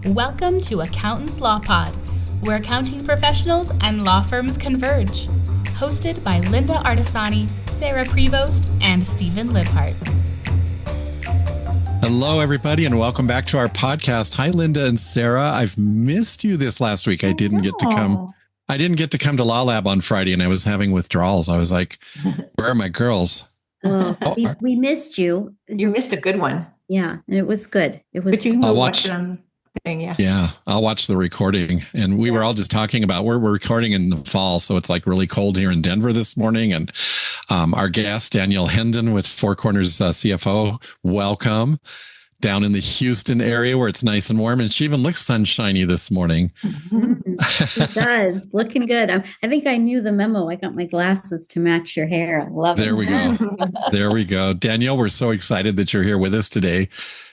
Welcome to Accountants Law Pod, where accounting professionals and law firms converge. Hosted by Linda Artisani, Sarah Prevost, and Stephen Libhart. Hello, everybody, and welcome back to our podcast. Hi, Linda and Sarah. I've missed you this last week. I didn't get to come. I didn't get to come to Law Lab on Friday, and I was having withdrawals. I was like, where are my girls? Well, we missed you. You missed a good one. Yeah, and it was good. It was. But you can I'll watch thing, yeah. Yeah, I'll watch the recording. And we were all just talking about we're recording in the fall, so it's like really cold here in Denver this morning. And our guest, Danielle Hendon with Four Corners CFO, welcome down in the Houston area where it's nice and warm. And she even looks sunshiny this morning. It does. Looking good. I think I knew the memo. I got my glasses to match your hair. I love it. There we go. There we go. Danielle, we're so excited that you're here with us today.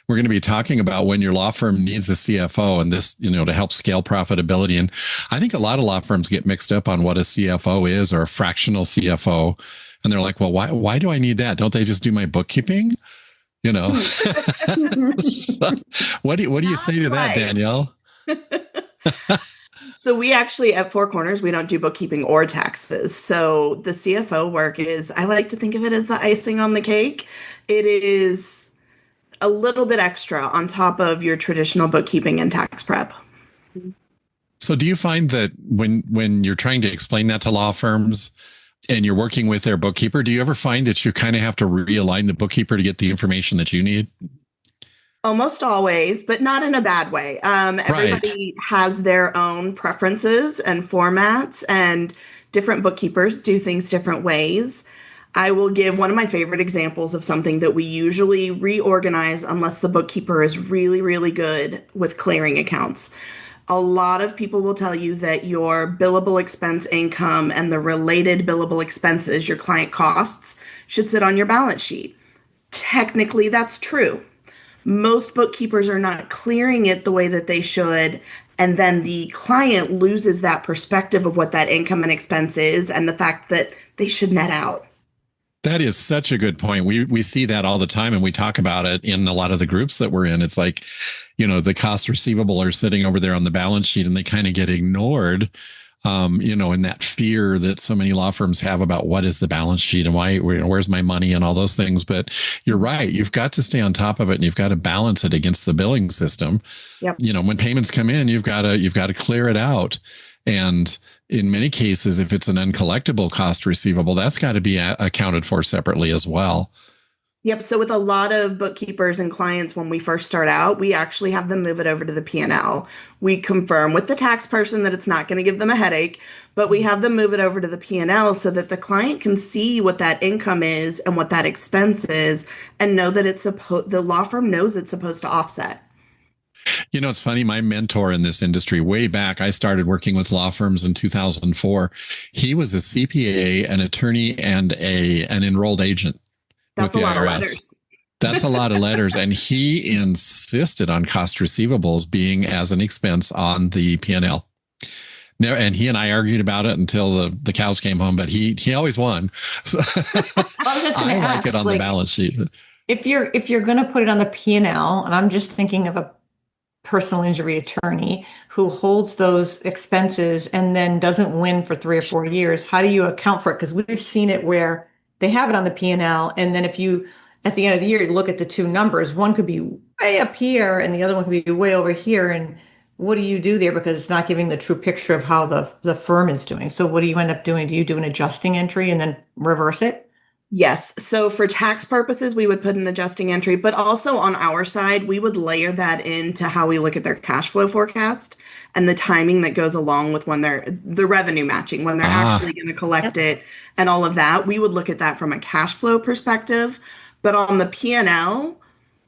We're going to be talking about when your law firm needs a CFO and this, to help scale profitability. And I think a lot of law firms get mixed up on what a CFO is or a fractional CFO. And they're like, well, why do I need that? Don't they just do my bookkeeping? So, what do you say to that, Danielle? So we actually at Four Corners, we don't do bookkeeping or taxes. So the CFO work is, I like to think of it as the icing on the cake. It is a little bit extra on top of your traditional bookkeeping and tax prep. So do you find that when you're trying to explain that to law firms and you're working with their bookkeeper, do you ever find that you kind of have to realign the bookkeeper to get the information that you need? Almost always, but not in a bad way. Everybody has their own preferences and formats, and different bookkeepers do things different ways. I will give one of my favorite examples of something that we usually reorganize unless the bookkeeper is really, really good with clearing accounts. A lot of people will tell you that your billable expense income and the related billable expenses, your client costs, should sit on your balance sheet. Technically, that's true. Most bookkeepers are not clearing it the way that they should, and then the client loses that perspective of what that income and expense is and the fact that they should net out. That is such a good point. We see that all the time, and we talk about it in a lot of the groups that we're in. It's like, the costs receivable are sitting over there on the balance sheet and they kind of get ignored, and that fear that so many law firms have about what is the balance sheet and where's my money and all those things. But you're right. You've got to stay on top of it and you've got to balance it against the billing system. Yep. When payments come in, you've got to clear it out. And in many cases, if it's an uncollectible cost receivable, that's got to be accounted for separately as well. Yep. So with a lot of bookkeepers and clients, when we first start out, we actually have them move it over to the P&L. We confirm with the tax person that it's not going to give them a headache, but we have them move it over to the P&L so that the client can see what that income is and what that expense is and know that the law firm knows it's supposed to offset. It's funny. My mentor in this industry way back, I started working with law firms in 2004. He was a CPA, an attorney, and an enrolled agent. That's with the a lot IRS. of letters. That's a lot of letters. And he insisted on cost receivables being as an expense on the P&L. Now, and he and I argued about it until the cows came home, but he always won. So I was just going to ask, like it on the balance sheet. If you're going to put it on the P&L, and I'm just thinking of a personal injury attorney who holds those expenses and then doesn't win for 3 or 4 years, how do you account for it? Because we've seen it where they have it on the P&L, and then if you, at the end of the year, you look at the two numbers, one could be way up here and the other one could be way over here. And what do you do there? Because it's not giving the true picture of how the firm is doing. So what do you end up doing? Do you do an adjusting entry and then reverse it? Yes. So for tax purposes, we would put an adjusting entry, but also on our side, we would layer that into how we look at their cash flow forecast and the timing that goes along with when the revenue matching, when they're actually going to collect it and all of that. We would look at that from a cash flow perspective. But on the P&L,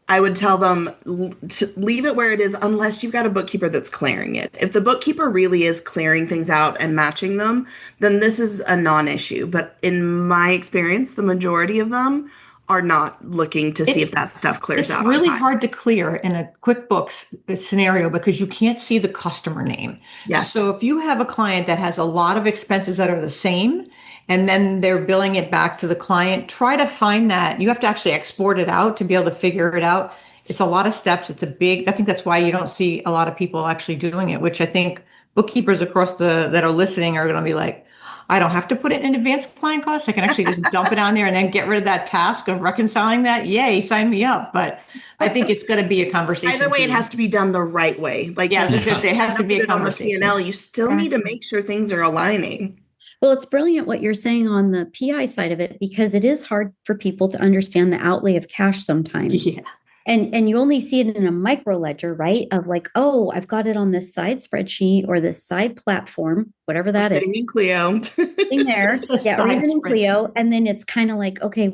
I would tell them to leave it where it is unless you've got a bookkeeper that's clearing it. If the bookkeeper really is clearing things out and matching them, then this is a non-issue. But in my experience, the majority of them are not looking to see if that stuff clears out. It's really hard to clear in a QuickBooks scenario because you can't see the customer name. Yes. So if you have a client that has a lot of expenses that are the same, and then they're billing it back to the client, try to find that. You have to actually export it out to be able to figure it out. it's a lot of steps. I think that's why you don't see a lot of people actually doing it, which I think bookkeepers across that are listening are going to be like, I don't have to put it in advanced client costs. I can actually just dump it on there and then get rid of that task of reconciling that. Yay, sign me up. But I think it's going to be a conversation. Either way, it has to be done the right way. Like, yeah, I was just going to say, it has to be a conversation. P&L, you still need to make sure things are aligning. Well, it's brilliant what you're saying on the PI side of it, because it is hard for people to understand the outlay of cash sometimes. Yeah. And you only see it in a micro ledger, right? Of like, oh, I've got it on this side spreadsheet or this side platform, whatever that is. Sitting in Clio. Sitting there. Yeah, or even in Clio. And then it's kind of like, okay,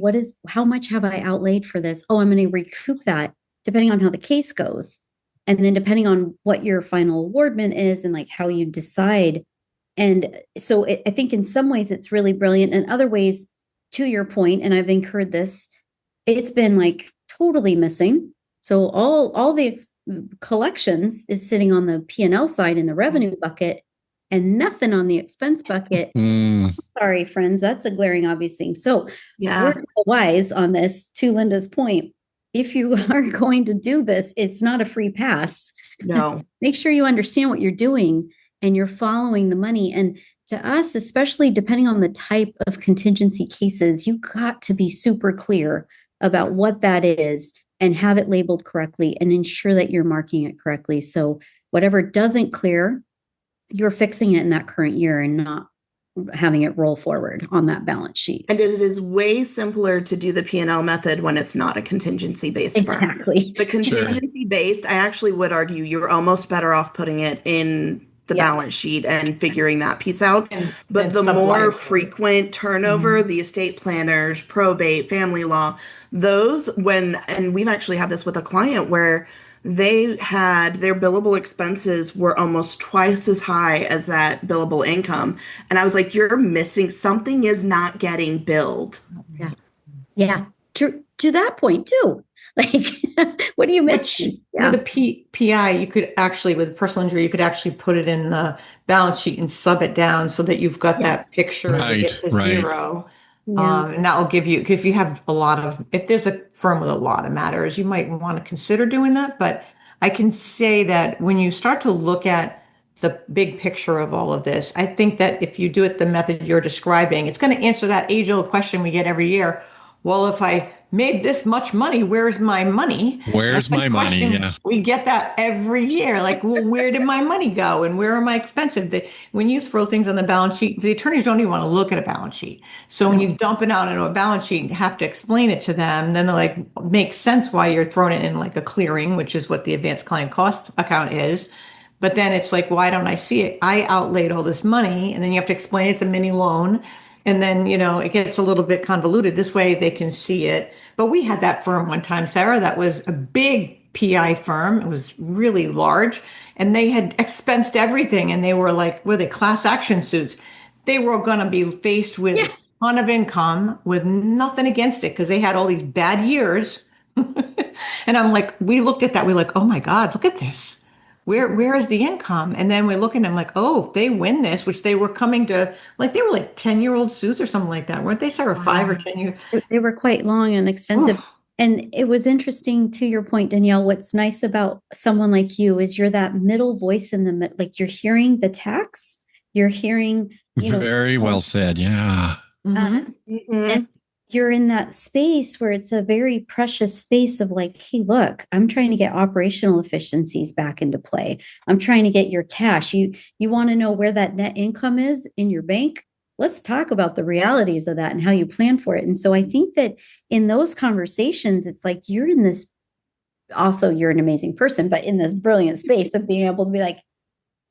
how much have I outlaid for this? Oh, I'm going to recoup that depending on how the case goes. And then depending on what your final awardment is and like how you decide. And so I think in some ways it's really brilliant. In other ways, to your point, and I've incurred this, it's been like totally missing. So all the collections is sitting on the P&L side in the revenue bucket and nothing on the expense bucket. Sorry, friends, that's a glaring obvious thing. So we're wise on this, to Linda's point. If you are going to do this, it's not a free pass. No. Make sure you understand what you're doing and you're following the money. And to us, especially depending on the type of contingency cases, you got to be super clear about what that is and have it labeled correctly and ensure that you're marking it correctly. So whatever doesn't clear, you're fixing it in that current year and not having it roll forward on that balance sheet. And it is way simpler to do the P&L method when it's not a contingency-based firm. Exactly. The contingency-based, I actually would argue you're almost better off putting it in the balance sheet and figuring that piece out. But the more frequent turnover, the estate planners, probate, family law, and we've actually had this with a client where they had their billable expenses were almost twice as high as that billable income. And I was like, you're missing, something is not getting billed. Yeah. Yeah. To that point too. Like, what do you miss? With the PI, you could actually, with personal injury, you could actually put it in the balance sheet and sub it down so that you've got that picture to get to zero. Yeah. And that will give you, if you have if there's a firm with a lot of matters, you might want to consider doing that. But I can say that when you start to look at the big picture of all of this, I think that if you do it the method you're describing, it's going to answer that age-old question we get every year. Well, if I made this much money, where's my money? Where's my money? Yeah. We get that every year. Like, well, where did my money go? And where are my expenses? When you throw things on the balance sheet, the attorneys don't even want to look at a balance sheet. So when you dump it out into a balance sheet and have to explain it to them, then they're like, makes sense why you're throwing it in like a clearing, which is what the advanced client cost account is. But then it's like, why don't I see it? I outlaid all this money. And then you have to explain it's a mini loan. And then, it gets a little bit convoluted. This way they can see it. But we had that firm one time, Sarah, that was a big PI firm. It was really large. And they had expensed everything. And they were like, were they class action suits? They were going to be faced with a ton of income with nothing against it because they had all these bad years. And I'm like, we looked at that. We're like, oh my God, look at this. Where is the income? And then we're looking at them like, oh, if they win this, which they were coming to, like, they were like 10-year-old suits or something like that, weren't they, Sarah? 5 or 10 years? They were quite long and extensive. And it was interesting, to your point, Danielle, what's nice about someone like you is you're that middle voice in the, like, you're hearing the tax, you're hearing, very well said. Yeah. And you're in that space where it's a very precious space of like, hey, look, I'm trying to get operational efficiencies back into play. I'm trying to get your cash. You want to know where that net income is in your bank? Let's talk about the realities of that and how you plan for it. And so I think that in those conversations, it's like you're in this, also you're an amazing person, but in this brilliant space of being able to be like,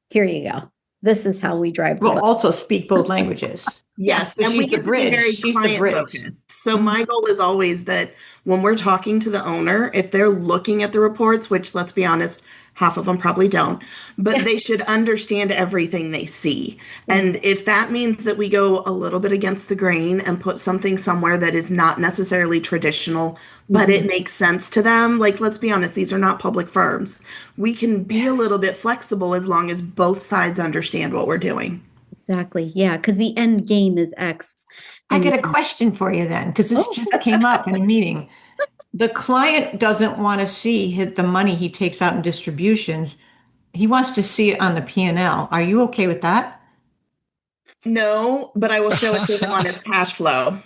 here you go. This is how we drive. We'll also speak both languages. Yes. And we get to be very client focused. So my goal is always that when we're talking to the owner, if they're looking at the reports, which let's be honest, half of them probably don't, but they should understand everything they see. And if that means that we go a little bit against the grain and put something somewhere that is not necessarily traditional, but it makes sense to them, like, let's be honest, these are not public firms. We can be a little bit flexible as long as both sides understand what we're doing. Exactly. Yeah. Because the end game is X. I get a question for you then, because this just came up in a meeting. the client doesn't want to see the money he takes out in distributions. He wants to see it on the P&L. Are you okay with that? No, but I will show it to him on his cash flow.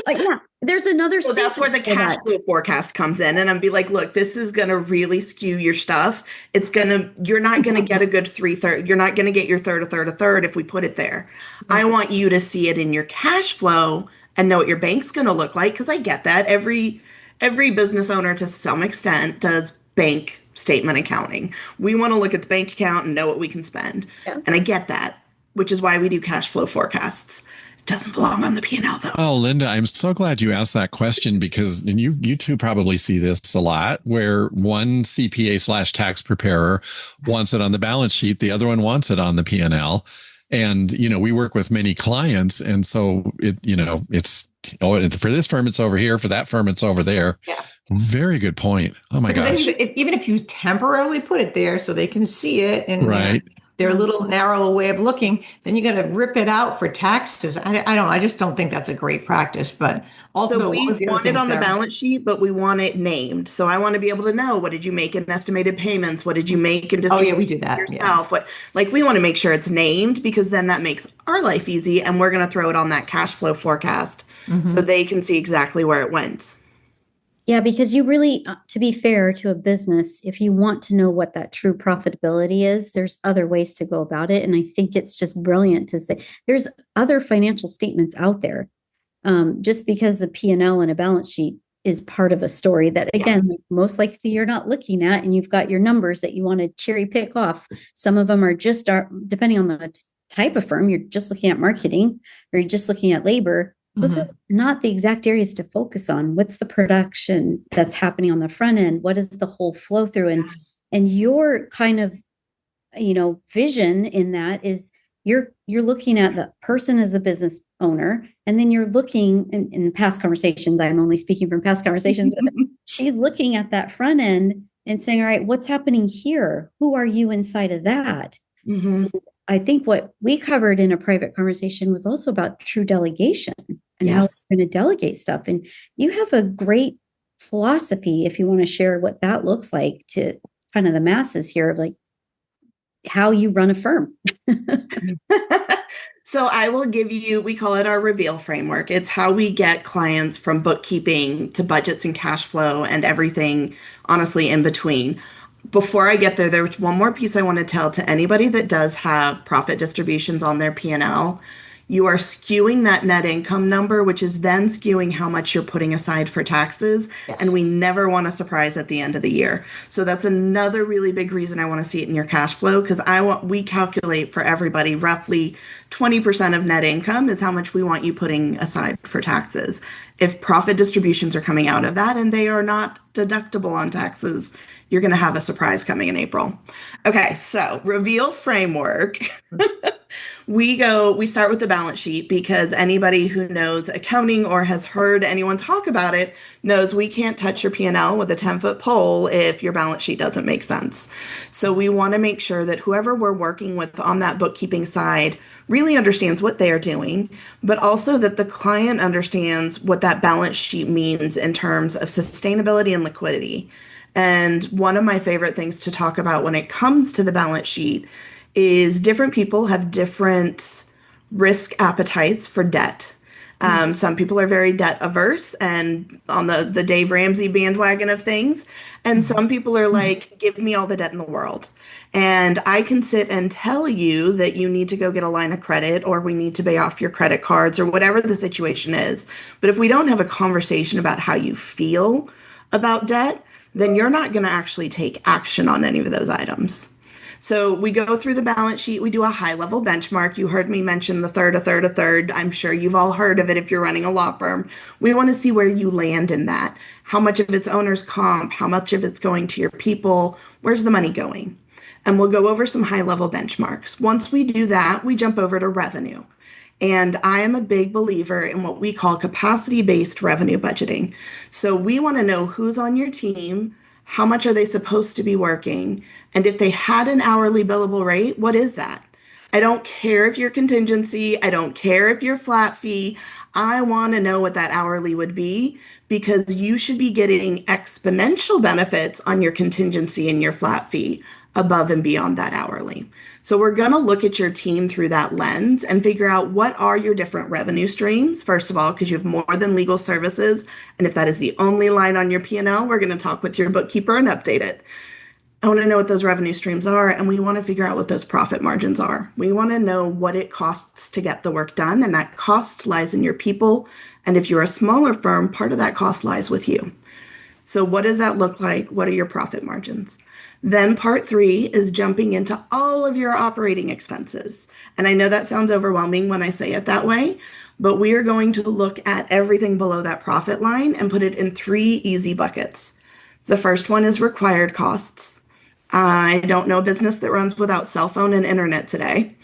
Yeah, there's another. So that's where the cash flow forecast comes in. And I'm be like, look, this is going to really skew your stuff. You're not going to get a good 3/3. You're not going to get your third, a third, a third if we put it there. I want you to see it in your cash flow and know what your bank's going to look like. Cause I get that every business owner to some extent does bank statement accounting. We want to look at the bank account and know what we can spend. Yeah. And I get that, which is why we do cash flow forecasts. Doesn't belong on the P&L though. Oh, Linda, I'm so glad you asked that question because and you two probably see this a lot where one CPA / tax preparer wants it on the balance sheet. The other one wants it on the P&L. And, we work with many clients. And so it's, for this firm, it's over here. For that firm, it's over there. Yeah. Very good point. Oh my gosh. Even if you temporarily put it there so they can see it and right. Their little narrow way of looking, then you got to rip it out for taxes. I just don't think that's a great practice, but also so we want it on the balance sheet, but we want it named. So I want to be able to know, what did you make in estimated payments? What did you make in distribution? Oh yeah, we do that yourself. Yeah. We want to make sure it's named because then that makes our life easy. And we're going to throw it on that cash flow forecast so they can see exactly where it went. Yeah, because you really, to be fair to a business, if you want to know what that true profitability is, there's other ways to go about it. And I think it's just brilliant to say there's other financial statements out there. Just because the P&L and a balance sheet is part of a story that, again, most likely you're not looking at, and you've got your numbers that you want to cherry pick off. Some of them are just, depending on the type of firm, you're just looking at marketing or you're just looking at labor. Those are not the exact areas to focus on. What's the production that's happening on the front end? What is the whole flow through? And your kind of, vision in that is you're looking at the person as the business owner, and then you're looking in past conversations. I'm only speaking from past conversations. She's looking at that front end and saying, all right, what's happening here? Who are you inside of that? I think what we covered in a private conversation was also about true delegation and how we're going to delegate stuff. And you have a great philosophy, if you want to share what that looks like to kind of the masses here, of how you run a firm. So I will give you, we call it our reveal framework. It's how we get clients from bookkeeping to budgets and cash flow and everything, honestly, in between. Before I get there, there's one more piece I want to tell to anybody that does have profit distributions on their P&L. You are skewing that net income number, which is then skewing how much you're putting aside for taxes. Yeah. And we never want a surprise at the end of the year. So that's another really big reason I want to see it in your cash flow, because we calculate for everybody roughly 20% of net income is how much we want you putting aside for taxes. If profit distributions are coming out of that and they are not deductible on taxes, you're going to have a surprise coming in April. Okay, so reveal framework. We start with the balance sheet, because anybody who knows accounting or has heard anyone talk about it knows we can't touch your P&L with a 10-foot pole if your balance sheet doesn't make sense. So we want to make sure that whoever we're working with on that bookkeeping side really understands what they are doing, but also that the client understands what that balance sheet means in terms of sustainability and liquidity. And one of my favorite things to talk about when it comes to the balance sheet is different people have different risk appetites for debt. Some people are very debt averse and on the Dave Ramsey bandwagon of things. And some people are like, give me all the debt in the world. And I can sit and tell you that you need to go get a line of credit, or we need to pay off your credit cards, or whatever the situation is. But if we don't have a conversation about how you feel about debt, then you're not going to actually take action on any of those items. So we go through the balance sheet. We do a high-level benchmark. You heard me mention the third, a third, a third. I'm sure you've all heard of it if you're running a law firm. We want to see where you land in that. How much of it's owner's comp? How much of it's going to your people? Where's the money going? And we'll go over some high-level benchmarks. Once we do that, we jump over to revenue. And I am a big believer in what we call capacity-based revenue budgeting. So we want to know who's on your team, how much are they supposed to be working, and if they had an hourly billable rate, what is that? I don't care if you're contingency. I don't care if you're flat fee. I want to know what that hourly would be because you should be getting exponential benefits on your contingency and your flat fee above and beyond that hourly. So we're going to look at your team through that lens and figure out what are your different revenue streams, first of all, because you have more than legal services. And if that is the only line on your P&L, we're going to talk with your bookkeeper and update it. I want to know what those revenue streams are, and we want to figure out what those profit margins are. We want to know what it costs to get the work done, and that cost lies in your people. And if you're a smaller firm, part of that cost lies with you. So what does that look like? What are your profit margins? Then part 3 is jumping into all of your operating expenses. And I know that sounds overwhelming when I say it that way, but we are going to look at everything below that profit line and put it in 3 easy buckets. The first one is required costs. I don't know a business that runs without cell phone and internet today.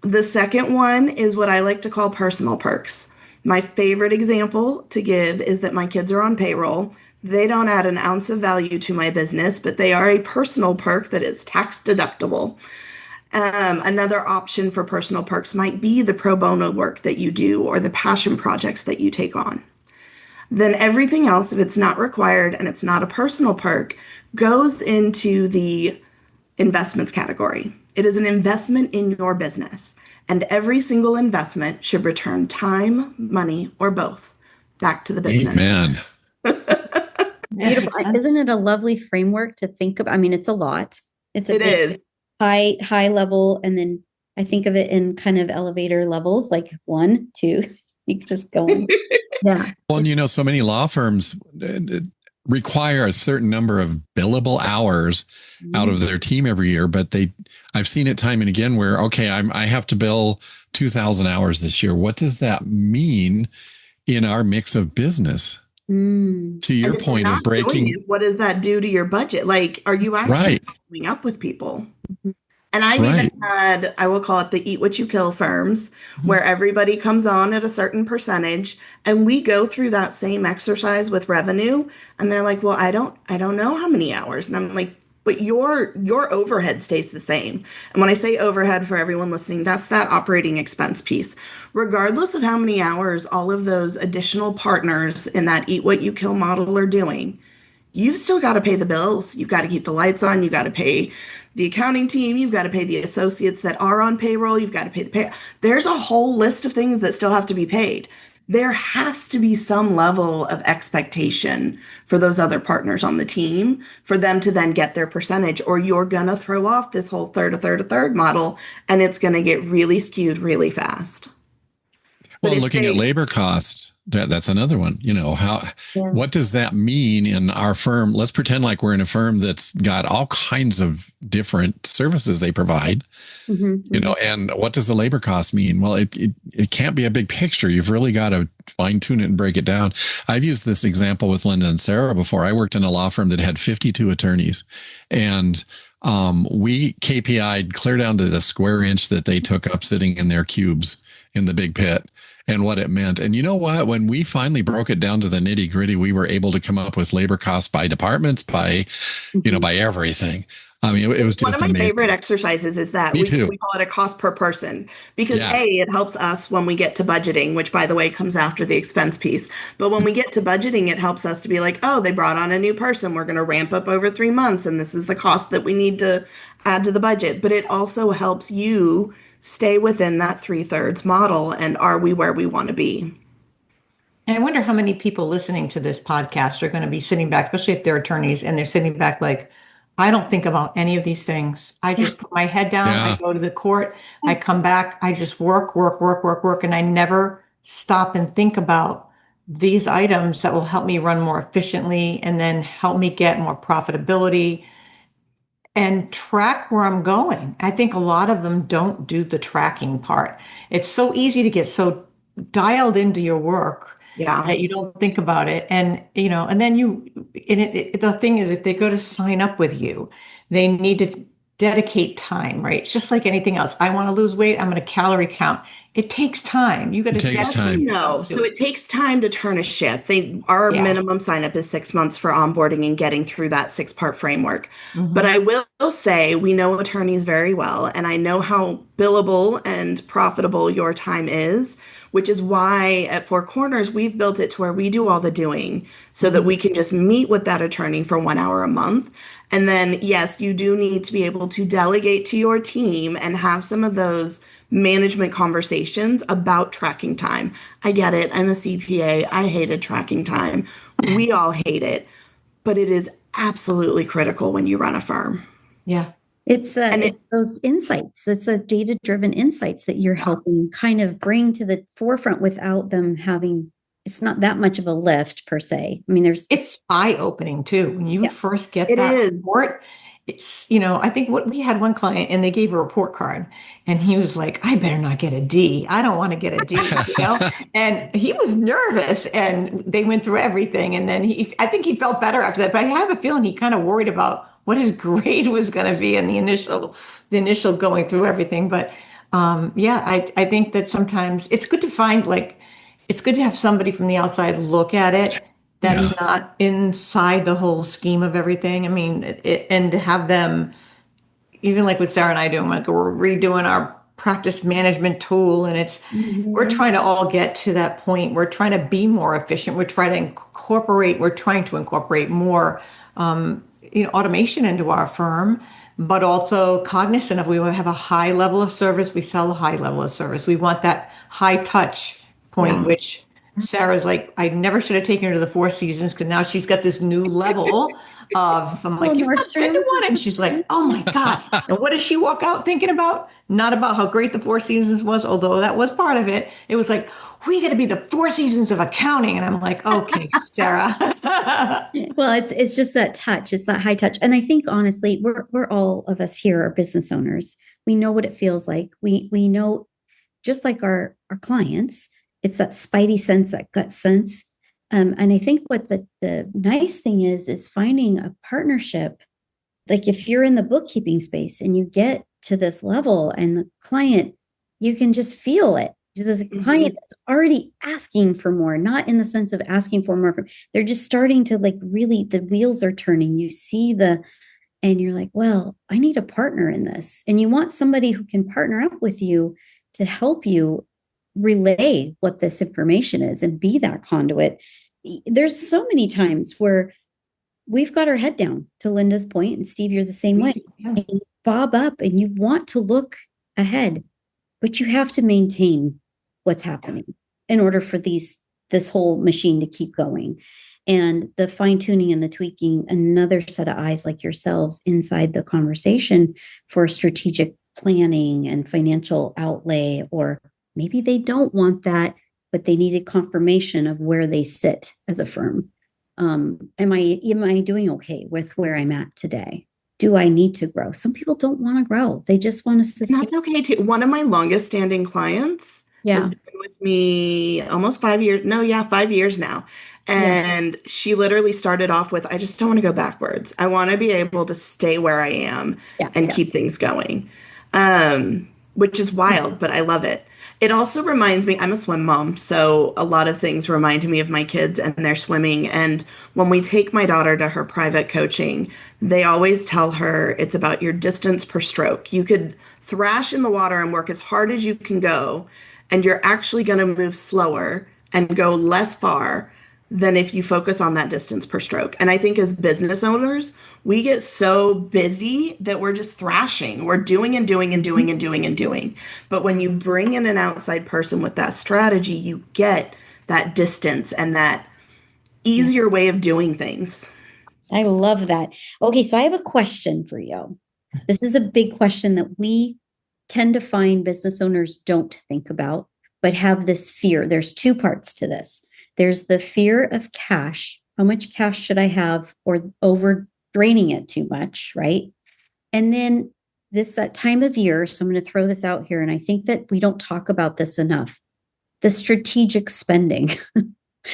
The second one is what I like to call personal perks. My favorite example to give is that my kids are on payroll. They don't add an ounce of value to my business, but they are a personal perk that is tax deductible. Another option for personal perks might be the pro bono work that you do or the passion projects that you take on. Then everything else, if it's not required and it's not a personal perk, goes into the investments category. It is an investment in your business, and every single investment should return time, money, or both back to the business. Amen. Beautiful. Isn't it a lovely framework to think of? I mean, it's a lot. It is high level. And then I think of it in kind of elevator levels, like 1, 2, you can just go on. Yeah. Well, so many law firms require a certain number of billable hours out of their team every year, but I've seen it time and again where, okay, I have to bill 2,000 hours this year. What does that mean in our mix of business? To your point of breaking, what does that do to your budget? Like, are you actually following up with people? And I've even had, I will call it the eat what you kill firms, where everybody comes on at a certain percentage, and we go through that same exercise with revenue, and they're like, well, I don't know how many hours. And I'm like, but your overhead stays the same. And when I say overhead for everyone listening, that's that operating expense piece. Regardless of how many hours all of those additional partners in that eat what you kill model are doing, you've still got to pay the bills. You've got to keep the lights on. You've got to pay the accounting team. You've got to pay the associates that are on payroll. You've got to pay the pay. There's a whole list of things that still have to be paid. There has to be some level of expectation for those other partners on the team for them to then get their percentage, or you're going to throw off this whole third model, and it's going to get really skewed really fast. Well, looking at labor cost, that's another one. What does that mean in our firm? Let's pretend like we're in a firm that's got all kinds of different services they provide, and what does the labor cost mean? Well, it can't be a big picture. You've really got to fine tune it and break it down. I've used this example with Linda and Sarah before. I worked in a law firm that had 52 attorneys, and we KPI'd clear down to the square inch that they took up sitting in their cubes in the big pit and what it meant. And you know what? When we finally broke it down to the nitty gritty, we were able to come up with labor costs by departments, by everything. I mean, it was just one of my amazing. favorite exercises is that we call it a cost per person, because it helps us when we get to budgeting, which by the way comes after the expense piece. But when we get to budgeting, it helps us to be like, oh, they brought on a new person. We're going to ramp up over 3 months, and this is the cost that we need to add to the budget. But it also helps you stay within that 3/3 model. And are we where we want to be? And I wonder how many people listening to this podcast are going to be sitting back, especially if they're attorneys, and they're sitting back like, I don't think about any of these things. I just put my head down. I go to the court. I come back. I just work. And I never stop and think about these items that will help me run more efficiently and then help me get more profitability and track where I'm going. I think a lot of them don't do the tracking part. It's so easy to get so dialed into your work that you don't think about it. And, and then the thing is, if they go to sign up with you, they need to dedicate time, right? It's just like anything else. I want to lose weight. I'm going to calorie count. it takes time. You got to dedicate yourself to So it takes time to turn a ship. Our minimum sign up is 6 months for onboarding and getting through that 6-part framework. But I will say we know attorneys very well, and I know how billable and profitable your time is, which is why at Four Corners we've built it to where we do all the doing so that we can just meet with that attorney for 1 hour a month. And then, yes, you do need to be able to delegate to your team and have some of those management conversations about tracking time. I get it. I'm a CPA. I hated tracking time. We all hate it, but it is absolutely critical when you run a firm. Yeah. It's those insights. It's a data-driven insights that you're helping kind of bring to the forefront without them having, it's not that much of a lift per se. I mean, it's eye-opening too. When you first get that report, it's, I think we had one client and they gave a report card and he was like, I better not get a D. I don't want to get a D, and he was nervous and they went through everything. And then I think he felt better after that, but I have a feeling he kind of worried about what his grade was going to be in the initial going through everything. But I think that sometimes it's good to find, it's good to have somebody from the outside look at it that's not inside the whole scheme of everything. I mean, and to have them, even like what Sarah and I do, we're redoing our practice management tool, and we're trying to all get to that point. We're trying to be more efficient. We're trying to incorporate more, automation into our firm, but also cognizant of we have a high level of service. We sell a high level of service. We want that high touch point, which Sarah's like, I never should have taken her to the Four Seasons because now she's got this new level of, I'm like, you've not been to one. And she's like, oh my God. And what does she walk out thinking about? Not about how great the Four Seasons was, although that was part of it. It was like, we got to be the Four Seasons of accounting. And I'm like, okay, Sarah. Well, it's just that touch. It's that high touch. And I think honestly, we're all of us here are business owners. We know what it feels like. We know, just like our clients, it's that spidey sense, that gut sense. And I think what the nice thing is finding a partnership. Like if you're in the bookkeeping space and you get to this level and the client, you can just feel it. The client is already asking for more, not in the sense of asking for more. They're just starting to really, the wheels are turning. You see and you're like, well, I need a partner in this. And you want somebody who can partner up with you to help you relay what this information is and be that conduit. There's so many times where we've got our head down, to Linda's point, and Steve, you're the same way. And you bob up and you want to look ahead, but you have to maintain what's happening in order for this whole machine to keep going. And the fine tuning and the tweaking, another set of eyes like yourselves inside the conversation for strategic planning and financial outlay, or maybe they don't want that, but they needed confirmation of where they sit as a firm. Am I doing okay with where I'm at today? Do I need to grow? Some people don't want to grow. They just want to sustain. And that's okay too. One of my longest standing clients has been with me almost 5 years. No, 5 years now. And she literally started off with, I just don't want to go backwards. I want to be able to stay where I am and keep things going, which is wild, but I love it. It also reminds me, I'm a swim mom, so a lot of things remind me of my kids and their swimming. And when we take my daughter to her private coaching, they always tell her it's about your distance per stroke. You could thrash in the water and work as hard as you can go, and you're actually going to move slower and go less far than if you focus on that distance per stroke. And I think as business owners, we get so busy that we're just thrashing. We're doing and doing and doing and doing and doing. But when you bring in an outside person with that strategy, you get that distance and that easier way of doing things. I love that. Okay, so I have a question for you. This is a big question that we tend to find business owners don't think about, but have this fear. There's two parts to this. There's the fear of cash. How much cash should I have, or over draining it too much, right? And then that time of year, so I'm going to throw this out here, and I think that we don't talk about this enough, the strategic spending.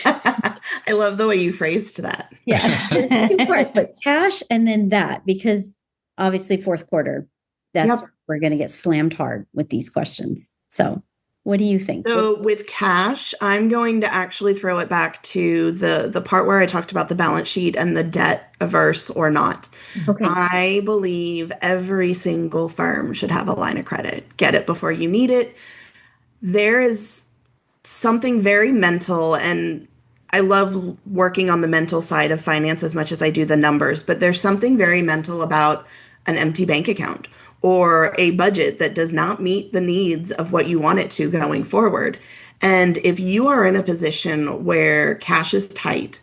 I love the way you phrased that. Yeah. Two parts, but cash and then that, because obviously fourth quarter, that's where we're going to get slammed hard with these questions. So What do you think? So with cash, I'm going to actually throw it back to the part where I talked about the balance sheet and the debt averse or not. Okay. I believe every single firm should have a line of credit. Get it before you need it. There is something very mental, and I love working on the mental side of finance as much as I do the numbers, but there's something very mental about an empty bank account or a budget that does not meet the needs of what you want it to going forward. And if you are in a position where cash is tight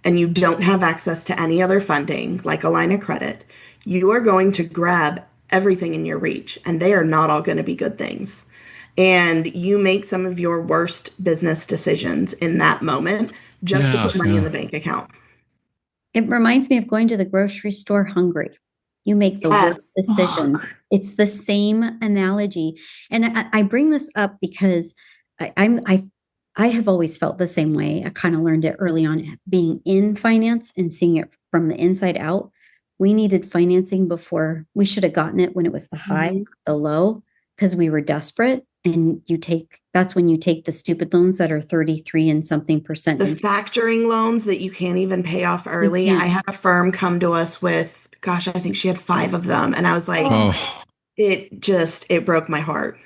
and you don't have access to any other funding, like a line of credit, you are going to grab everything in your reach, and they are not all going to be good things. And you make some of your worst business decisions in that moment just to put money in the bank account. It reminds me of going to the grocery store hungry. You make the worst decision. It's the same analogy. And I bring this up because I have always felt the same way. I kind of learned it early on, being in finance and seeing it from the inside out. We needed financing before. We should have gotten it when it was the high, the low, because we were desperate. And that's when you take the stupid loans that are 33 and something percent. The factoring loans that you can't even pay off early. I had a firm come to us with, gosh, I think she had 5 of them. And I was like, it broke my heart.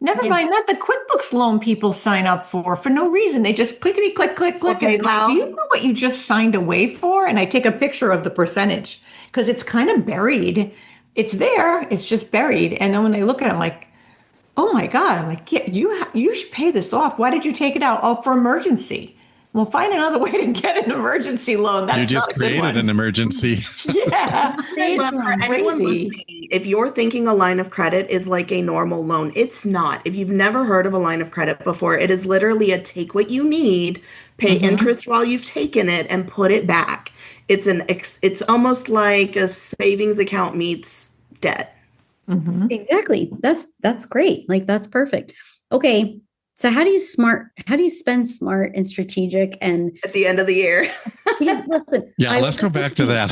Never mind that. The QuickBooks loan people sign up for no reason. They just clickety click. Okay, and like, do you know what you just signed away for? And I take a picture of the percentage because it's kind of buried. It's there. It's just buried. And then when they look at it, I'm like, oh my God. I'm like, yeah, you should pay this off. Why did you take it out? Oh, for emergency. Well, find another way to get an emergency loan. That's you just created an emergency. Yeah. Well, for anyone listening, if you're thinking a line of credit is like a normal loan, it's not. If you've never heard of a line of credit before, it is literally a take what you need, pay interest while you've taken it, and put it back. It's almost like a savings account meets debt. Exactly. That's great. Like, that's perfect. Okay. So how do you spend smart and strategic and at the end of the year? Let's go back to that.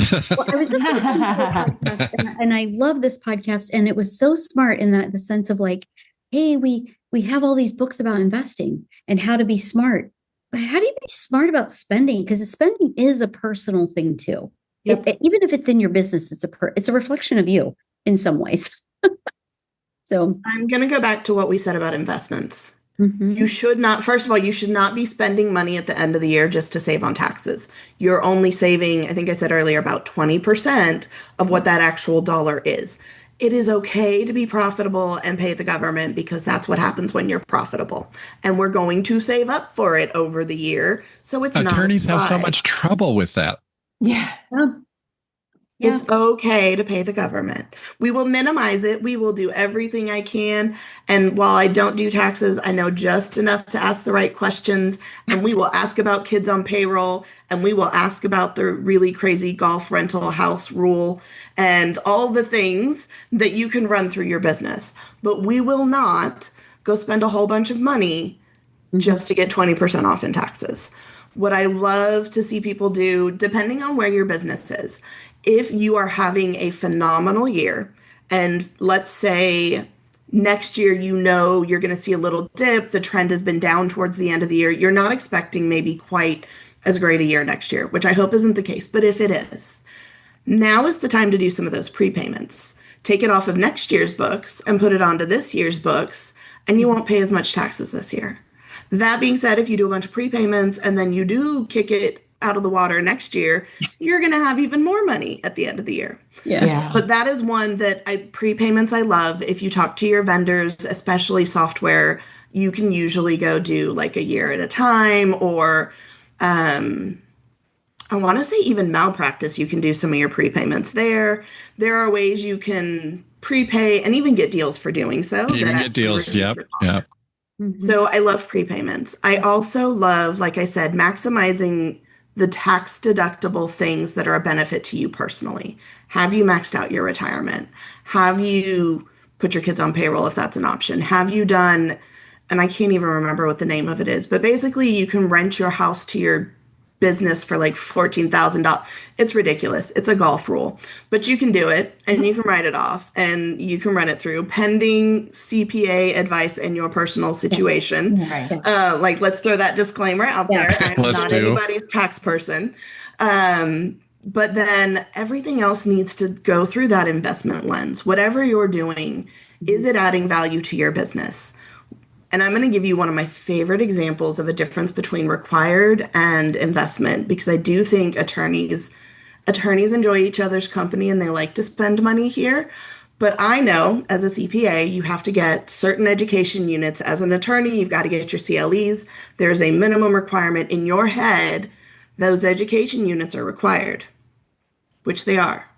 And I love this podcast, and it was so smart in the sense of like, hey, we have all these books about investing and how to be smart. But how do you be smart about spending? Because spending is a personal thing too. Yep. Even if it's in your business, it's a reflection of you in some ways. So I'm going to go back to what we said about investments. You should not, first of all, you should not be spending money at the end of the year just to save on taxes. You're only saving, I think I said earlier, about 20% of what that actual dollar is. It is okay to be profitable and pay the government, because that's what happens when you're profitable. And we're going to save up for it over the year. So it's attorneys have so much trouble with that. Yeah. It's okay to pay the government. We will minimize it. We will do everything I can. And while I don't do taxes, I know just enough to ask the right questions. And we will ask about kids on payroll. And we will ask about the really crazy golf rental house rule and all the things that you can run through your business. But we will not go spend a whole bunch of money just to get 20% off in taxes. What I love to see people do, depending on where your business is, if you are having a phenomenal year, and let's say next year, you're going to see a little dip, the trend has been down towards the end of the year, you're not expecting maybe quite as great a year next year, which I hope isn't the case. But if it is, now is the time to do some of those prepayments. Take it off of next year's books and put it onto this year's books, and you won't pay as much taxes this year. That being said, if you do a bunch of prepayments and then you do kick it out of the water next year, you're going to have even more money at the end of the year. Yeah. But that is one that prepayments I love. If you talk to your vendors, especially software, you can usually go do like a year at a time, or I want to say even malpractice, you can do some of your prepayments there. There are ways you can prepay and even get deals for doing so. You can get deals. Yep. So I love prepayments. I also love, like I said, maximizing the tax deductible things that are a benefit to you personally. Have you maxed out your retirement? Have you put your kids on payroll if that's an option? Have you done, and I can't even remember what the name of it is, but basically you can rent your house to your business for like $14,000. It's ridiculous. It's a golf rule, but you can do it and you can write it off and you can run it through pending CPA advice in your personal situation. Right. Like, let's throw that disclaimer out there. I'm not anybody's tax person. But then everything else needs to go through that investment lens. Whatever you're doing, is it adding value to your business? And I'm going to give you one of my favorite examples of a difference between required and investment, because I do think attorneys enjoy each other's company and they like to spend money here. But I know as a CPA, you have to get certain education units. As an attorney, you've got to get your CLEs. There's a minimum requirement in your head. Those education units are required, which they are.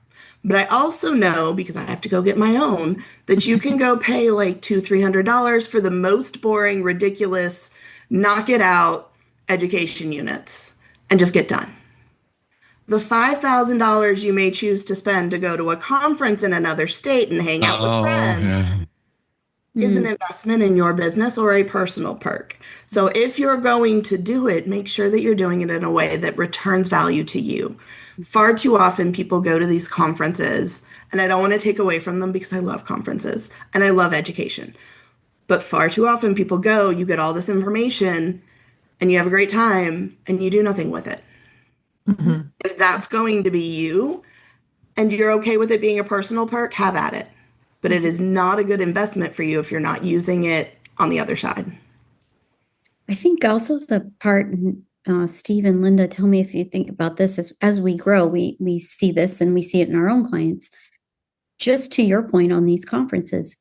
But I also know, because I have to go get my own, that you can go pay like $200-$300 for the most boring, ridiculous, knock it out education units and just get done. The $5,000 you may choose to spend to go to a conference in another state and hang out with friends is an investment in your business or a personal perk. So if you're going to do it, make sure that you're doing it in a way that returns value to you. Far too often people go to these conferences, and I don't want to take away from them because I love conferences and I love education. But far too often people go, you get all this information and you have a great time and you do nothing with it. Mm-hmm. If that's going to be you and you're okay with it being a personal perk, have at it. But it is not a good investment for you if you're not using it on the other side. I think also the part, Steve and Linda, tell me if you think about this, as we grow, we see this and we see it in our own clients. Just to your point on these conferences,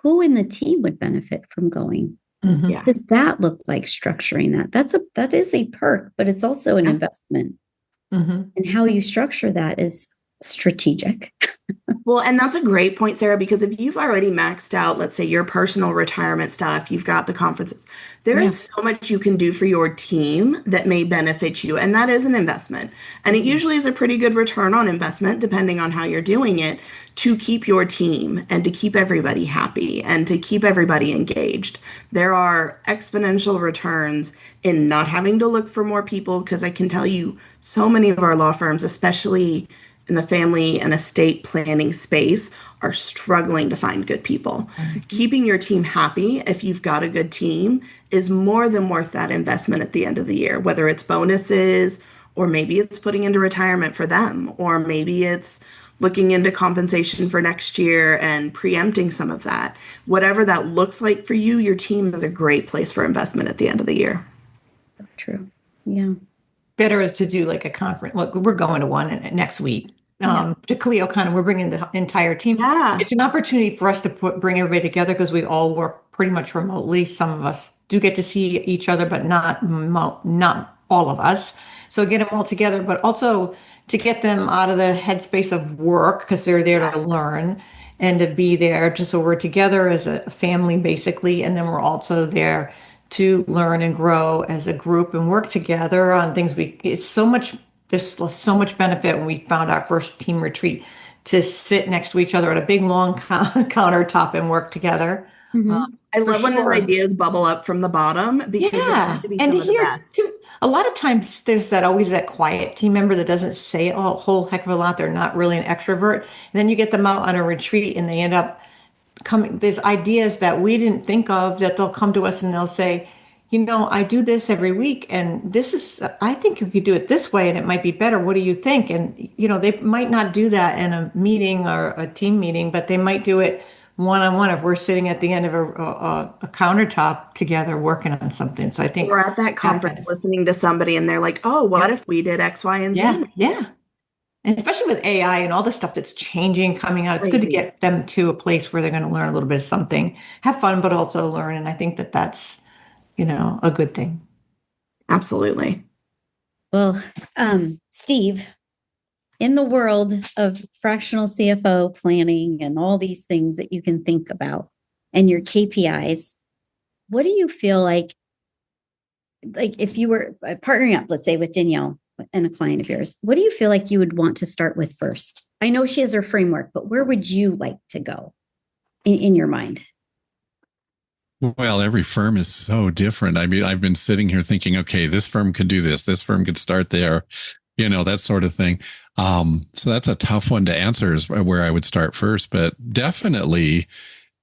who in the team would benefit from going? Mm-hmm. Yeah. What does that look like, structuring that? That is a perk, but it's also an investment. Mm-hmm. And how you structure that is strategic. Well, and that's a great point, Sarah, because if you've already maxed out, let's say, your personal retirement stuff, you've got the conferences, there is so much you can do for your team that may benefit you. And that is an investment. And it usually is a pretty good return on investment, depending on how you're doing it, to keep your team and to keep everybody happy and to keep everybody engaged. There are exponential returns in not having to look for more people, because I can tell you so many of our law firms, especially in the family and estate planning space, are struggling to find good people. Mm-hmm. Keeping your team happy, if you've got a good team, is more than worth that investment at the end of the year, whether it's bonuses, or maybe it's putting into retirement for them, or maybe it's looking into compensation for next year and preempting some of that. Whatever that looks like for you, your team is a great place for investment at the end of the year. True. Yeah. Better to do like a conference. Look, we're going to one next week. To CleoCon, we're bringing the entire team. Yeah. It's an opportunity for us to bring everybody together, because we all work pretty much remotely. Some of us do get to see each other, but not all of us. So get them all together, but also to get them out of the headspace of work, because they're there to learn and to be there just so we're together as a family, basically. And then we're also there to learn and grow as a group and work together on things. There's so much benefit when we found our first team retreat to sit next to each other at a big long countertop and work together. Mm-hmm. I love when those ideas bubble up from the bottom, because and to hear a lot of times there's always that quiet team member that doesn't say a whole heck of a lot. They're not really an extrovert. And then you get them out on a retreat and they end up there's ideas that we didn't think of that they'll come to us and they'll say, I do this every week, and I think you could do it this way and it might be better. What do you think? And, they might not do that in a meeting or a team meeting, but they might do it one-on-one if we're sitting at the end of a countertop together working on something. So I think we're at that conference listening to somebody and they're like, oh, what if we did X, Y, and Z? Yeah. And especially with AI and all the stuff that's changing, coming out, it's good to get them to a place where they're going to learn a little bit of something, have fun, but also learn. And I think that's, a good thing. Absolutely. Well, Steve, in the world of fractional CFO planning and all these things that you can think about and your KPIs, what do you feel like if you were partnering up, let's say with Danielle and a client of yours, what do you feel like you would want to start with first? I know she has her framework, but where would you like to go in your mind? Well, every firm is so different. I mean, I've been sitting here thinking, okay, this firm could do this firm could start there, that sort of thing. So that's a tough one to answer, is where I would start first, but definitely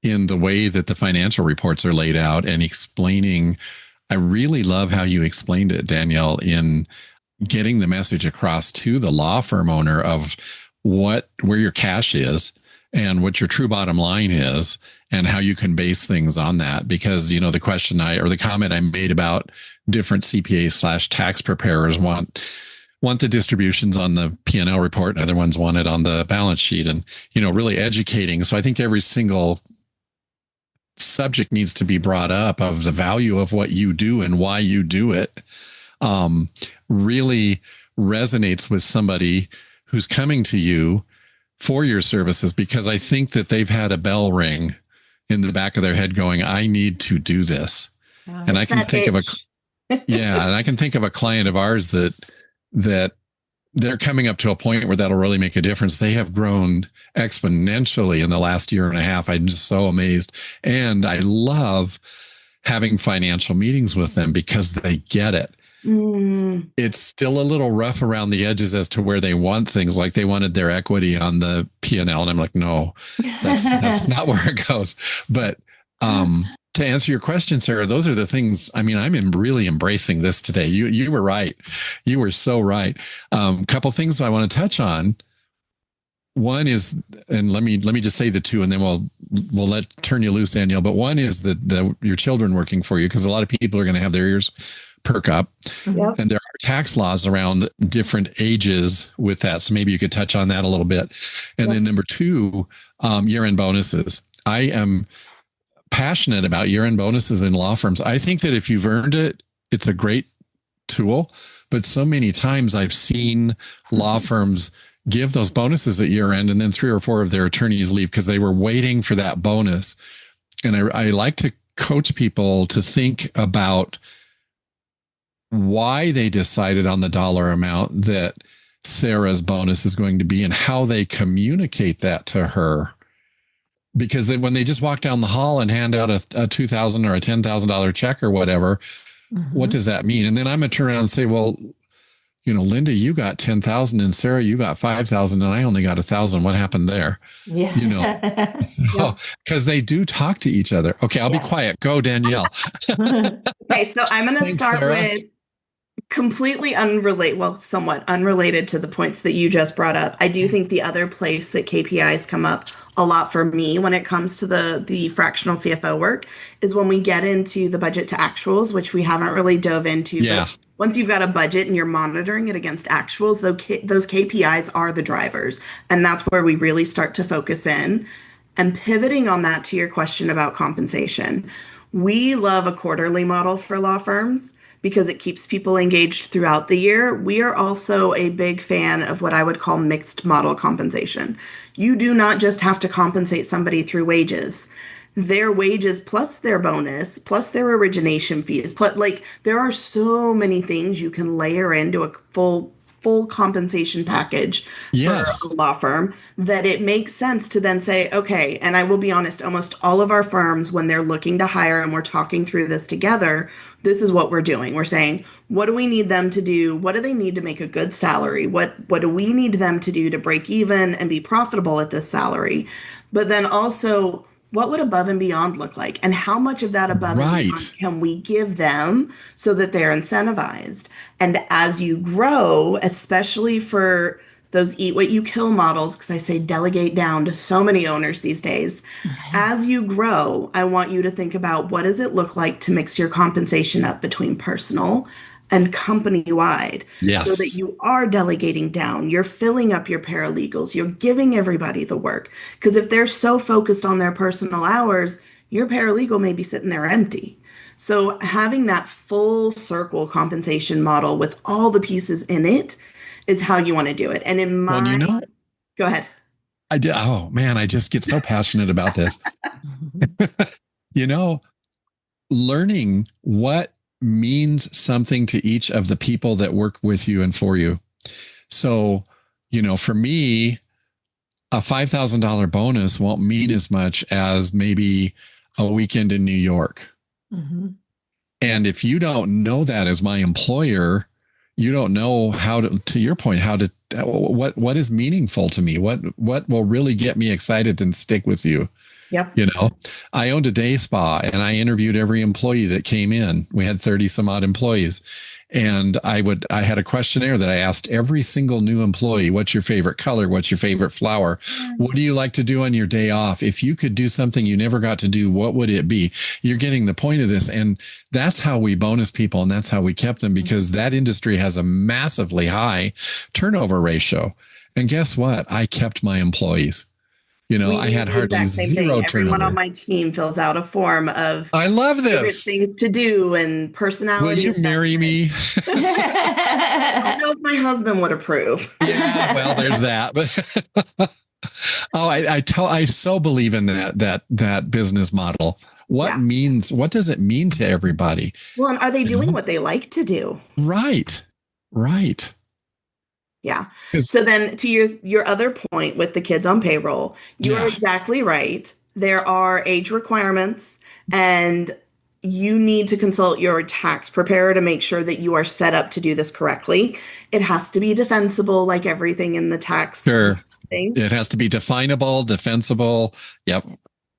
in the way that the financial reports are laid out and explaining. I really love how you explained it, Danielle, in getting the message across to the law firm owner of where your cash is and what your true bottom line is and how you can base things on that. Because, the question the comment I made about different CPA/tax preparers want the distributions on the P&L report, and other ones want it on the balance sheet, and, really educating. So I think every single subject needs to be brought up of the value of what you do and why you do it. Really resonates with somebody who's coming to you for your services, because I think that they've had a bell ring in the back of their head going, I need to do this. And I can think of a client of ours that they're coming up to a point where that'll really make a difference. They have grown exponentially in the last year and a half. I'm just so amazed. And I love having financial meetings with them because they get it. It's still a little rough around the edges as to where they want things. Like they wanted their equity on the P&L. And I'm like, no, that's not where it goes. But to answer your question, Sarah, those are the things. I mean, I'm really embracing this today. You were right. You were so right. Couple things I want to touch on. One is, and let me just say the two, and then we'll turn you loose, Danielle. But one is that your children working for you, because a lot of people are going to have their ears perk up. Yep. And there are tax laws around different ages with that. So maybe you could touch on that a little bit. And then number two, year-end bonuses. I am passionate about year-end bonuses in law firms. I think that if you've earned it, it's a great tool. But so many times I've seen law firms give those bonuses at year-end, and then 3 or 4 of their attorneys leave because they were waiting for that bonus. And I like to coach people to think about why they decided on the dollar amount that Sarah's bonus is going to be and how they communicate that to her. Because when they just walk down the hall and hand out a $2,000 or a $10,000 check or whatever, what does that mean? And then I'm going to turn around and say, well, Linda, you got 10,000 and Sarah, you got 5,000 and I only got 1,000. What happened there? Yeah. Because they do talk to each other. Okay. I'll be quiet. Go, Danielle. Okay. So I'm going to start Sarah. with completely somewhat unrelated to the points that you just brought up. I do think the other place that KPIs come up a lot for me when it comes to the fractional CFO work is when we get into the budget to actuals, which we haven't really dove into. Yeah. But once you've got a budget and you're monitoring it against actuals, those KPIs are the drivers. And that's where we really start to focus in. And pivoting on that to your question about compensation, we love a quarterly model for law firms because it keeps people engaged throughout the year. We are also a big fan of what I would call mixed model compensation. You do not just have to compensate somebody through wages. Their wages plus their bonus plus their origination fees, there are so many things you can layer into a full compensation package for a law firm that it makes sense to then say, okay, and I will be honest, almost all of our firms, when they're looking to hire and we're talking through this together, this is what we're doing. We're saying, what do we need them to do? What do they need to make a good salary? What do we need them to do to break even and be profitable at this salary? But then also, what would above and beyond look like? And how much of that above and beyond can we give them so that they're incentivized? And as you grow, especially for those eat what you kill models, because I say delegate down to so many owners these days, as you grow, I want you to think about what does it look like to mix your compensation up between personal and company-wide, so that you are delegating down, you're filling up your paralegals, you're giving everybody the work. Because if they're so focused on their personal hours, your paralegal may be sitting there empty. So having that full circle compensation model with all the pieces in it is how you want to do it. And in my... Go ahead. I did. Oh, man, I just get so passionate about this. Learning what means something to each of the people that work with you and for you. So, for me, a $5,000 bonus won't mean as much as maybe a weekend in New York. Mm-hmm. And if you don't know that as my employer, you don't know how to your point, what is meaningful to me? What will really get me excited and stick with you? Yep. You know, I owned a day spa and I interviewed every employee that came in. We had 30 some odd employees. And I had a questionnaire that I asked every single new employee, what's your favorite color? What's your favorite flower? What do you like to do on your day off? If you could do something you never got to do, what would it be? You're getting the point of this. And that's how we bonus people. And that's how we kept them, because that industry has a massively high turnover ratio. And guess what? I kept my employees. You know, I had hardly zero turnover. Everyone on my team fills out a form of I love favorite this. things to do and personality. Will you marry me? I don't know if my husband would approve. Yeah, well, there's that. But I so believe in that business model. What does it mean to everybody? Well, and are they doing what they like to do? Right. Yeah. So then to your other point with the kids on payroll, you're exactly right. There are age requirements, and you need to consult your tax preparer to make sure that you are set up to do this correctly. It has to be defensible, like everything in the tax thing. It has to be definable, defensible. Yep.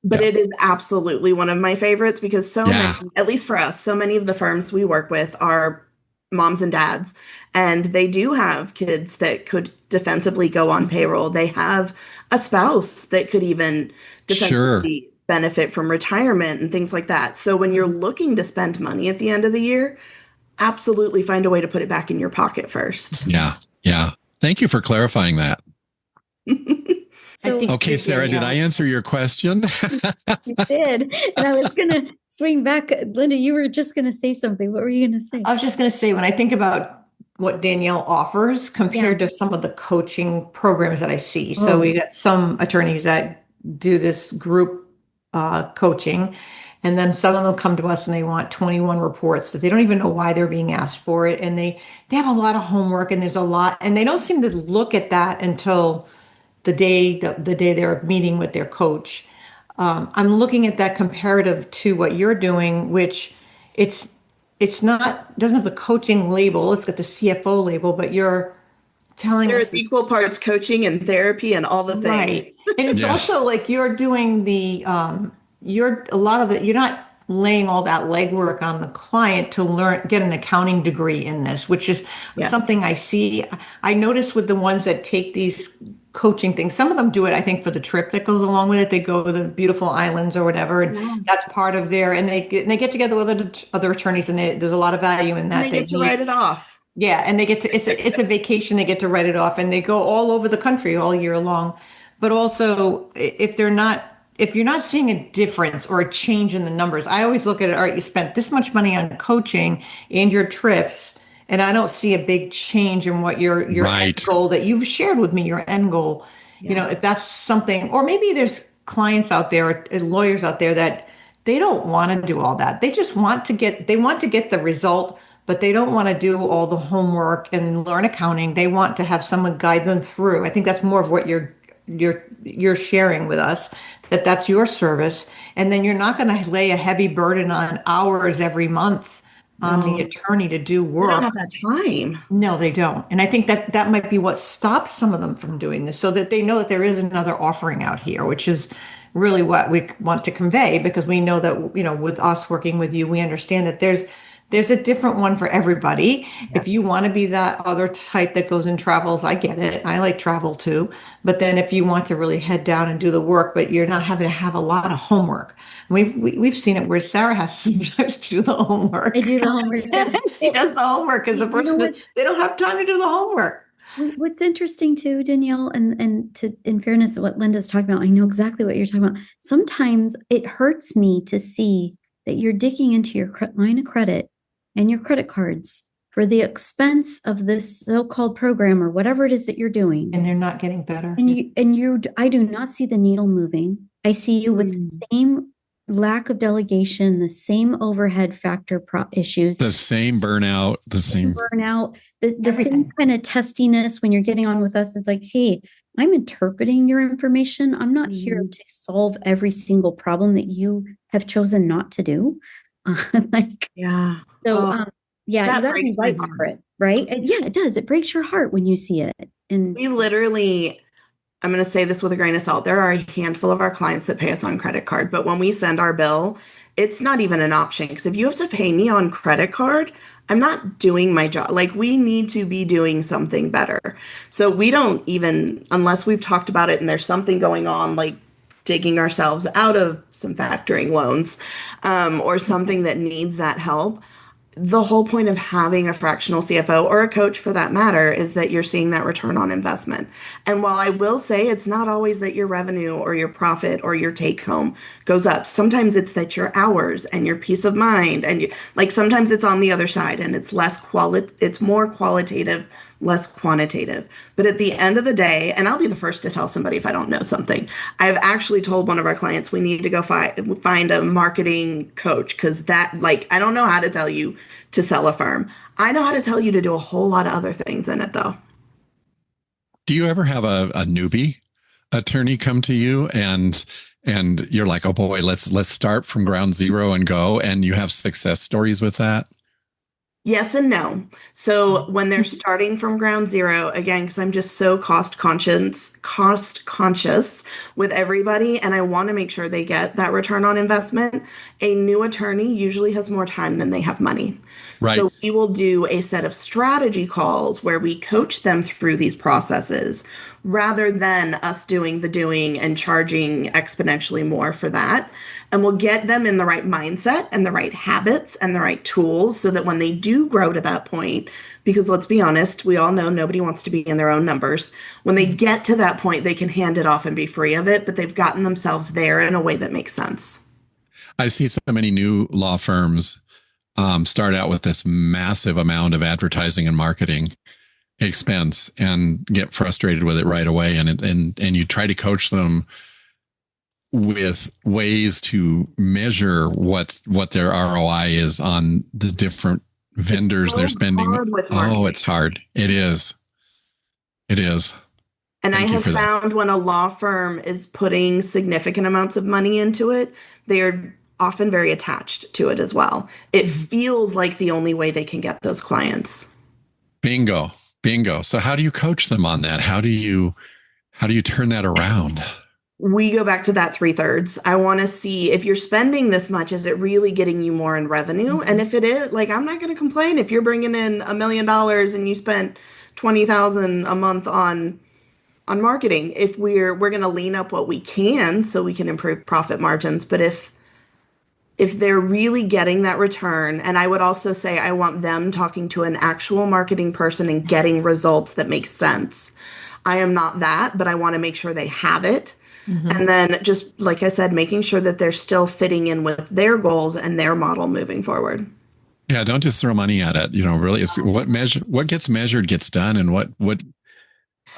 But it is absolutely one of my favorites, because many, at least for us, so many of the firms we work with are moms and dads, and they do have kids that could defensively go on payroll. They have a spouse that could even defensively benefit from retirement and things like that. So when you're looking to spend money at the end of the year, absolutely find a way to put it back in your pocket first. Yeah. Thank you for clarifying that. Okay, Sarah, did I answer your question? You did. And I was going to swing back. Linda, you were just going to say something. What were you going to say? I was just going to say, when I think about what Danielle offers compared to some of the coaching programs that I see. So we got some attorneys that do this group coaching, and then some of them come to us and they want 21 reports that they don't even know why they're being asked for it. And they have a lot of homework, and there's a lot, and they don't seem to look at that until the day they're meeting with their coach. I'm looking at that comparative to what you're doing, which it's not, doesn't have the coaching label. It's got the CFO label, but you're telling us there's equal parts coaching and therapy and all the things. Right. And it's also like you're doing you're not laying all that legwork on the client to get an accounting degree in this, which is something I see. I notice with the ones that take these coaching things, some of them do it, I think, for the trip that goes along with it. They go to the beautiful islands or whatever, and that's part of and they get together with other attorneys, and there's a lot of value in that. And they get to write it off. Yeah, and they get to it's a vacation. They get to write it off, and they go all over the country all year long. But also, if you're not seeing a difference or a change in the numbers, I always look at it. All right, you spent this much money on coaching and your trips, and I don't see a big change in what your end goal that you've shared with me, your end goal. You know, if that's something, or maybe there's clients out there, or lawyers out there that they don't want to do all that. They just want to get the result, but they don't want to do all the homework and learn accounting. They want to have someone guide them through. I think that's more of what you're sharing with us, that's your service. And then you're not going to lay a heavy burden on hours every month on the attorney to do work. They don't have that time. No, they don't. And I think that might be what stops some of them from doing this, so that they know that there is another offering out here, which is really what we want to convey, because we know that, you know, with us working with you, we understand that there's a different one for everybody. Yes. If you want to be that other type that goes and travels, I get it. I like travel too. But then if you want to really head down and do the work, but you're not having to have a lot of homework. We've seen it where Sarah has sometimes to do the homework. I do the homework. She does the homework because the person, they don't have time to do the homework. What's interesting too, Danielle, and in fairness to what Linda's talking about, I know exactly what you're talking about. Sometimes it hurts me to see that you're digging into your line of credit and your credit cards for the expense of this so-called program or whatever it is that you're doing. And they're not getting better. I do not see the needle moving. I see you with the same lack of delegation, the same overhead factor issues, the same burnout, the same kind of testiness when you're getting on with us. It's like, hey, I'm interpreting your information. I'm not here to solve every single problem that you have chosen not to do. Yeah. You That got to breaks be my right heart. for it, right? And yeah, it does. It breaks your heart when you see it. And We literally, I'm going to say this with a grain of salt. There are a handful of our clients that pay us on credit card, but when we send our bill, it's not even an option. Because if you have to pay me on credit card, I'm not doing my job. Like, we need to be doing something better. So we don't even, unless we've talked about it and there's something going on, like digging ourselves out of some factoring loans, or something that needs that help. The whole point of having a fractional CFO or a coach for that matter is that you're seeing that return on investment. And while I will say it's not always that your revenue or your profit or your take home goes up, sometimes it's that your hours and your peace of mind and like sometimes it's on the other side and it's it's more qualitative, less quantitative. But at the end of the day, and I'll be the first to tell somebody if I don't know something, I've actually told one of our clients we need to go find a marketing coach because that, like, I don't know how to tell you to sell a firm. I know how to tell you to do a whole lot of other things in it, though. Do you ever have a newbie attorney come to you and you're like, oh boy, let's start from ground zero and go, and you have success stories with that? Yes and no. So when they're starting from ground zero, again, because I'm just so cost conscious with everybody, and I want to make sure they get that return on investment, a new attorney usually has more time than they have money. Right. So we will do a set of strategy calls where we coach them through these processes rather than us doing the doing and charging exponentially more for that. And we'll get them in the right mindset and the right habits and the right tools so that when they do grow to that point, because let's be honest, we all know nobody wants to be in their own numbers. When they get to that point, they can hand it off and be free of it, but they've gotten themselves there in a way that makes sense. I see so many new law firms start out with this massive amount of advertising and marketing expense and get frustrated with it right away. And you try to coach them with ways to measure what their ROI is on the different vendors they're spending. Oh, it's hard. It is. It is. And I have found when a law firm is putting significant amounts of money into it, they are often very attached to it as well. It feels like the only way they can get those clients. Bingo. So how do you coach them on that? How do you turn that around? We go back to that 3/3. I want to see if you're spending this much, is it really getting you more in revenue? And if it is, like, I'm not going to complain if you're bringing in $1 million and you spent $20,000 a month on marketing. If we're going to lean up what we can so we can improve profit margins. But if they're really getting that return, and I would also say I want them talking to an actual marketing person and getting results that make sense. I am not that, but I want to make sure they have it. And then just like I said, making sure that they're still fitting in with their goals and their model moving forward. Yeah, don't just throw money at it. Really, it's what gets measured gets done, and what.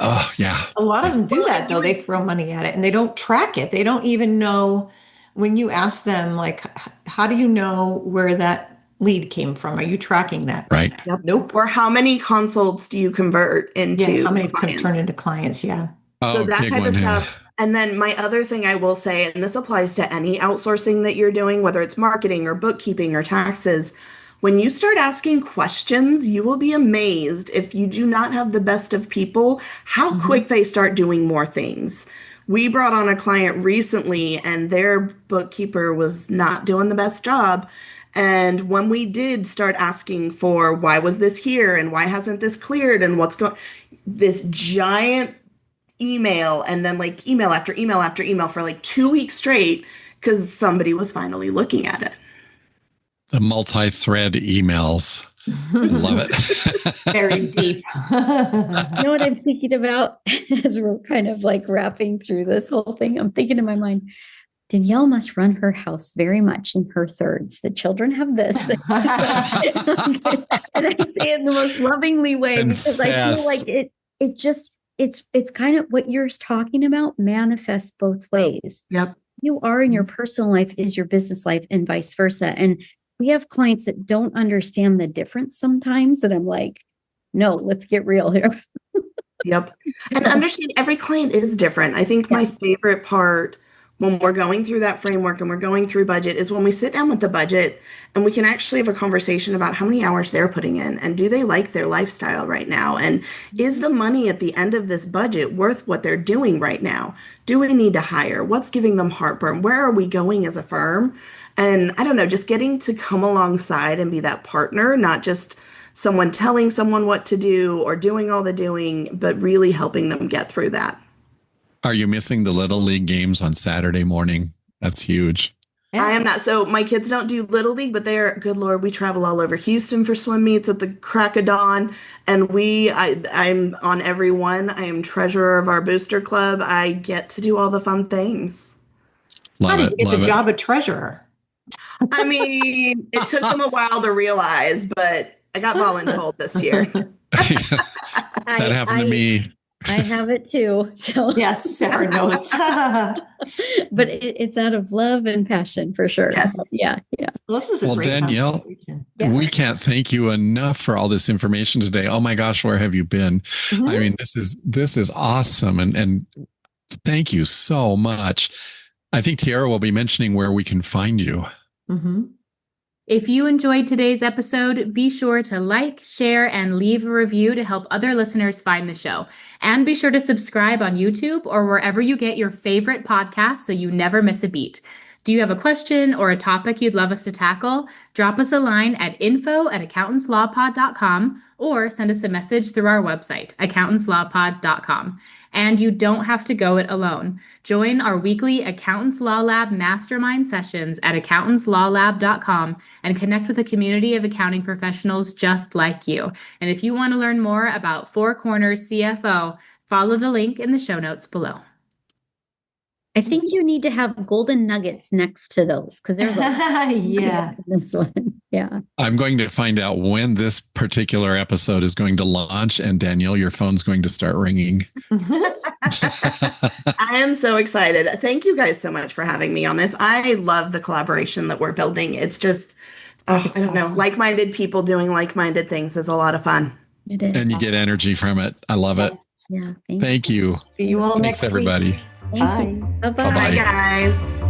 Oh, yeah. A lot of them do that though. They throw money at it and they don't track it. They don't even know when you ask them, like, how do you know where that lead came from? Are you tracking that? Right. Yep. Nope. Or how many consults do you convert into? Yeah, how many turn into clients? Yeah. So that type of stuff. And then my other thing I will say, and this applies to any outsourcing that you're doing, whether it's marketing or bookkeeping or taxes, when you start asking questions, you will be amazed if you do not have the best of people, how quick they start doing more things. We brought on a client recently and their bookkeeper was not doing the best job. And when we did start asking for why was this here and why hasn't this cleared and what's going, this giant email and then like email after email after email for like 2 weeks straight because somebody was finally looking at it. The multi-thread emails. I love it. Very deep. You know what I'm thinking about as we're kind of like wrapping through this whole thing? I'm thinking in my mind, Danielle must run her house very much in her thirds. The children have this. And I say it in the most lovingly way and because fast. I feel like it's kind of what you're talking about manifests both ways. Yep. You are in your personal life is your business life and vice versa. And we have clients that don't understand the difference sometimes. And I'm like, no, let's get real here. Yep. And understand every client is different. I think my favorite part when we're going through that framework and we're going through budget is when we sit down with the budget and we can actually have a conversation about how many hours they're putting in and do they like their lifestyle right now? And is the money at the end of this budget worth what they're doing right now? Do we need to hire? What's giving them heartburn? Where are we going as a firm? And I don't know, just getting to come alongside and be that partner, not just someone telling someone what to do or doing all the doing, but really helping them get through that. Are you missing the Little League games on Saturday morning? That's huge. Yeah. I am not. So my kids don't do Little League, but they're, good Lord, we travel all over Houston for swim meets at the crack of dawn. And I'm on every one. I am treasurer of our booster club. I get to do all the fun things. How did you get the job of treasurer? I mean, it took them a while to realize, but I got voluntold this year. That happened to me. I have it too. So yes, Sarah knows. But it's out of love and passion for sure. Yes. Yeah. Well, this is a great Danielle, we can't thank you enough for all this information today. Oh my gosh, where have you been? Mm-hmm. I mean, this is awesome. And thank you so much. I think Tiara will be mentioning where we can find you. Mm-hmm. If you enjoyed today's episode, be sure to like, share, and leave a review to help other listeners find the show. And be sure to subscribe on YouTube or wherever you get your favorite podcasts so you never miss a beat. Do you have a question or a topic you'd love us to tackle? Drop us a line at info@accountantslawpod.com or send us a message through our website, accountantslawpod.com. And you don't have to go it alone. Join our weekly Accountants Law Lab mastermind sessions at accountantslawlab.com and connect with a community of accounting professionals just like you. And if you want to learn more about Four Corners CFO, follow the link in the show notes below. I think you need to have golden nuggets next to those because there's a this one. Yeah. I'm going to find out when this particular episode is going to launch, and Danielle, your phone's going to start ringing. I am so excited. Thank you guys so much for having me on this. I love the collaboration that we're building. It's just, I don't know, like-minded people doing like-minded things is a lot of fun. It is. And you get energy from it. I love it. Yeah. Thank you. See you all Thanks, next everybody. week. Thank you. Bye-bye. Bye, guys.